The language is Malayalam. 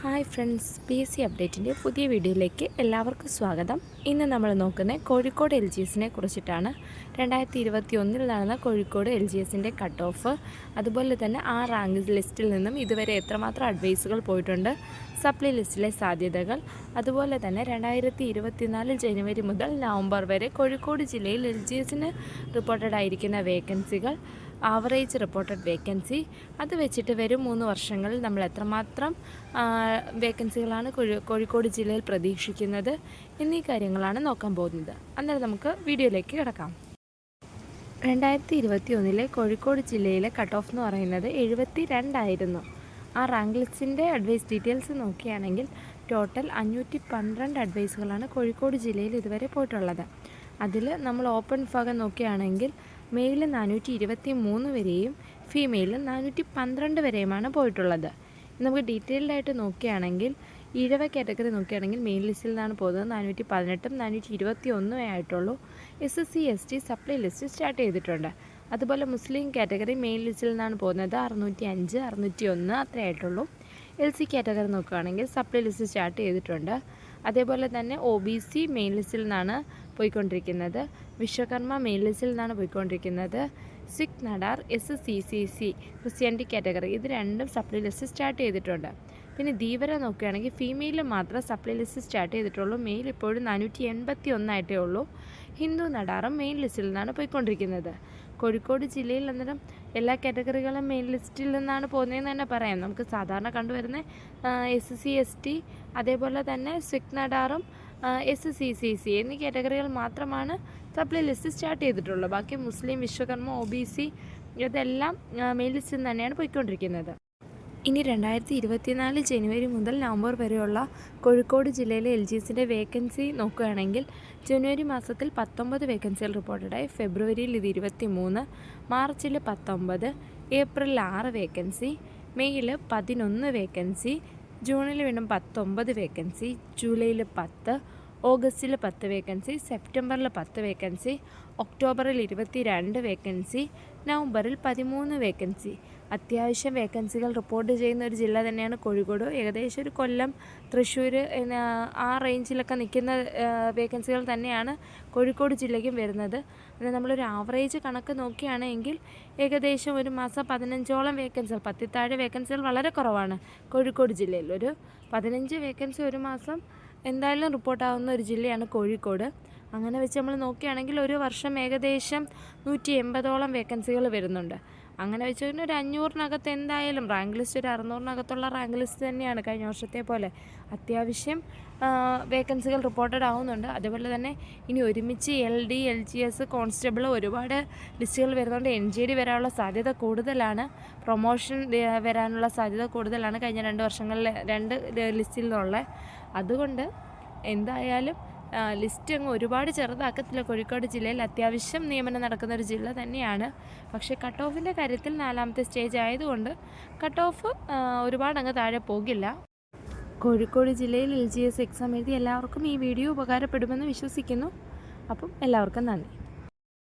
ഹായ് ഫ്രണ്ട്സ്, PSC അപ്ഡേറ്റിൻ്റെ പുതിയ വീഡിയോയിലേക്ക് എല്ലാവർക്കും സ്വാഗതം. ഇന്ന് നമ്മൾ നോക്കുന്നത് കോഴിക്കോട് LGSനെ കുറിച്ചിട്ടാണ്. 2021 നടന്ന കോഴിക്കോട് LGSൻ്റെ കട്ട് ഓഫ്, അതുപോലെ തന്നെ ആ റാങ്ക് ലിസ്റ്റിൽ നിന്നും ഇതുവരെ എത്രമാത്രം അഡ്വൈസുകൾ പോയിട്ടുണ്ട്, സപ്ലി ലിസ്റ്റിലെ സാധ്യതകൾ, അതുപോലെ തന്നെ 2024 ജനുവരി മുതൽ നവംബർ വരെ കോഴിക്കോട് ജില്ലയിൽ LGSന് റിപ്പോർട്ടഡ് ആയിരിക്കുന്ന വേക്കൻസികൾ, ആവറേജ് റിപ്പോർട്ടഡ് വേക്കൻസി, അത് വെച്ചിട്ട് വരും 3 വർഷങ്ങളിൽ നമ്മൾ എത്രമാത്രം വേക്കൻസികളാണ് കോഴിക്കോട് ജില്ലയിൽ പ്രതീക്ഷിക്കുന്നത് എന്നീ കാര്യങ്ങളാണ് നോക്കാൻ പോകുന്നത്. അന്നേരം നമുക്ക് വീഡിയോയിലേക്ക് കിടക്കാം. 2021 കോഴിക്കോട് ജില്ലയിലെ കട്ട് ഓഫ് എന്ന് പറയുന്നത് 72 ആയിരുന്നു. ആ റാങ്ക് ലിസ്റ്റിൻ്റെ അഡ്വൈസ് ഡീറ്റെയിൽസ് നോക്കുകയാണെങ്കിൽ ടോട്ടൽ 512 അഡ്വൈസുകളാണ് കോഴിക്കോട് ജില്ലയിൽ ഇതുവരെ പോയിട്ടുള്ളത്. അതിൽ നമ്മൾ ഓപ്പൺ ഭാഗം നോക്കുകയാണെങ്കിൽ മെയിൽ 423 വരെയും ഫീമെയിൽ 412 വരെയുമാണ് പോയിട്ടുള്ളത്. നമുക്ക് ഡീറ്റെയിൽഡായിട്ട് നോക്കുകയാണെങ്കിൽ ഈഴവ കാറ്റഗറി നോക്കുകയാണെങ്കിൽ മെയിൻ ലിസ്റ്റിൽ നിന്നാണ് പോകുന്നത് 418ഉം 421 ആയിട്ടുള്ളൂ. SC ST supply list start ചെയ്തിട്ടുണ്ട്. അതുപോലെ മുസ്ലിം കാറ്റഗറി മെയിൻ ലിസ്റ്റിൽ നിന്നാണ് പോകുന്നത് 605 601 അത്രേ ആയിട്ടുള്ളൂ. LC കാറ്റഗറി നോക്കുകയാണെങ്കിൽ സപ്ലൈ ലിസ്റ്റ് സ്റ്റാർട്ട് ചെയ്തിട്ടുണ്ട്. അതേപോലെ തന്നെ OBC മെയിൻ ലിസ്റ്റിൽ നിന്നാണ് പോയിക്കൊണ്ടിരിക്കുന്നത്. വിശ്വകർമ്മ മെയിൻ ലിസ്റ്റിൽ നിന്നാണ് പോയിക്കൊണ്ടിരിക്കുന്നത്. Sikh Nadar SCCC Christianity category ഇത് രണ്ടും സപ്ലൈ ലിസ്റ്റ് സ്റ്റാർട്ട് ചെയ്തിട്ടുണ്ട്. പിന്നെ ധീവര നോക്കുകയാണെങ്കിൽ ഫീമെയിലും മാത്രം സപ്ലൈ ലിസ്റ്റ് സ്റ്റാർട്ട് ചെയ്തിട്ടുള്ളൂ. മെയിൽ ഇപ്പോഴും 481 ആയിട്ടേ ഉള്ളൂ. ഹിന്ദു നടാറും മെയിൻ ലിസ്റ്റിൽ നിന്നാണ് പോയിക്കൊണ്ടിരിക്കുന്നത്. കോഴിക്കോട് ജില്ലയിൽ അന്നേരം എല്ലാ കാറ്റഗറികളും മെയിൻ ലിസ്റ്റിൽ നിന്നാണ് പോകുന്നതെന്ന് തന്നെ പറയാം. നമുക്ക് സാധാരണ കണ്ടുവരുന്ന SC ST അതേപോലെ തന്നെ സിഖ് നടാറും SCCC എന്നീ കാറ്റഗറികൾ മാത്രമാണ് സപ്ലൈ ലിസ്റ്റ് സ്റ്റാർട്ട് ചെയ്തിട്ടുള്ളത്. ബാക്കി മുസ്ലിം, വിശ്വകർമ്മ, OBC ഇതെല്ലാം മെയിൻ ലിസ്റ്റിൽ തന്നെയാണ് പോയിക്കൊണ്ടിരിക്കുന്നത്. ഇനി 2024 ജനുവരി മുതൽ നവംബർ വരെയുള്ള കോഴിക്കോട് ജില്ലയിലെ LGSൻ്റെ വേക്കൻസി നോക്കുകയാണെങ്കിൽ ജനുവരി മാസത്തിൽ 19 വേക്കൻസികൾ റിപ്പോർട്ടഡായി, ഫെബ്രുവരിയിൽ ഇത് 23, മാർച്ചിൽ 19, ഏപ്രിലിൽ 6 വേക്കൻസി, മെയ്യിൽ 11 വേക്കൻസി, ജൂണിൽ വീണ്ടും 19 വേക്കൻസി, ജൂലൈയിൽ 10, ഓഗസ്റ്റിൽ 10 വേക്കൻസി, സെപ്റ്റംബറിൽ 10 വേക്കൻസി, ഒക്ടോബറിൽ 22 വേക്കൻസി, നവംബറിൽ 13 വേക്കൻസി. അത്യാവശ്യം വേക്കൻസികൾ റിപ്പോർട്ട് ചെയ്യുന്ന ഒരു ജില്ല തന്നെയാണ് കോഴിക്കോട്. ഏകദേശം ഒരു കൊല്ലം, തൃശ്ശൂർ ആ റേഞ്ചിലൊക്കെ നിൽക്കുന്ന വേക്കൻസികൾ തന്നെയാണ് കോഴിക്കോട് ജില്ലയ്ക്കും വരുന്നത്. എന്നാൽ നമ്മളൊരു ആവറേജ് കണക്ക് നോക്കുകയാണെങ്കിൽ ഏകദേശം ഒരു മാസം 15ഓളം വേക്കൻസികൾ, 10 താഴെ വേക്കൻസികൾ വളരെ കുറവാണ് കോഴിക്കോട് ജില്ലയിൽ. ഒരു 15 വേക്കൻസി ഒരു മാസം എന്തായാലും റിപ്പോർട്ടാവുന്ന ഒരു ജില്ലയാണ് കോഴിക്കോട്. അങ്ങനെ വെച്ച് നമ്മൾ നോക്കുകയാണെങ്കിൽ ഒരു വർഷം ഏകദേശം 180ഓളം വേക്കൻസികൾ വരുന്നുണ്ട്. അങ്ങനെ വെച്ച് കഴിഞ്ഞാൽ ഒരു 500-നകത്ത് എന്തായാലും റാങ്ക് ലിസ്റ്റ്, ഒരു 600-നകത്തുള്ള റാങ്ക് ലിസ്റ്റ് തന്നെയാണ് കഴിഞ്ഞ വർഷത്തെ പോലെ. അത്യാവശ്യം വേക്കൻസികൾ റിപ്പോർട്ടഡ് ആവുന്നുണ്ട്. അതുപോലെ തന്നെ ഇനി ഒരുമിച്ച് LD, LGS, കോൺസ്റ്റബിൾ ഒരുപാട് ലിസ്റ്റുകൾ വരുന്നുണ്ട്. NGD വരാനുള്ള സാധ്യത കൂടുതലാണ്. പ്രൊമോഷൻ വരാനുള്ള സാധ്യത കൂടുതലാണ് കഴിഞ്ഞ 2 വർഷങ്ങളിൽ 2 ലിസ്റ്റിൽ നിന്നുള്ള. അതുകൊണ്ട് എന്തായാലും ലിസ്റ്റ് അങ്ങ് ഒരുപാട് ചെറുതാക്കത്തില്ല. കോഴിക്കോട് ജില്ലയിൽ അത്യാവശ്യം നിയമനം നടക്കുന്ന ഒരു ജില്ല തന്നെയാണ്. പക്ഷേ കട്ട് ഓഫിൻ്റെ കാര്യത്തിൽ 4ാമത്തെ സ്റ്റേജ് ആയതുകൊണ്ട് കട്ട് ഓഫ് ഒരുപാട് അങ്ങ് താഴെ പോകില്ല. കോഴിക്കോട് ജില്ലയിൽ LGS എക്സാം എഴുതി എല്ലാവർക്കും ഈ വീഡിയോ ഉപകാരപ്പെടുമെന്ന് വിശ്വസിക്കുന്നു. അപ്പം എല്ലാവർക്കും നന്ദി.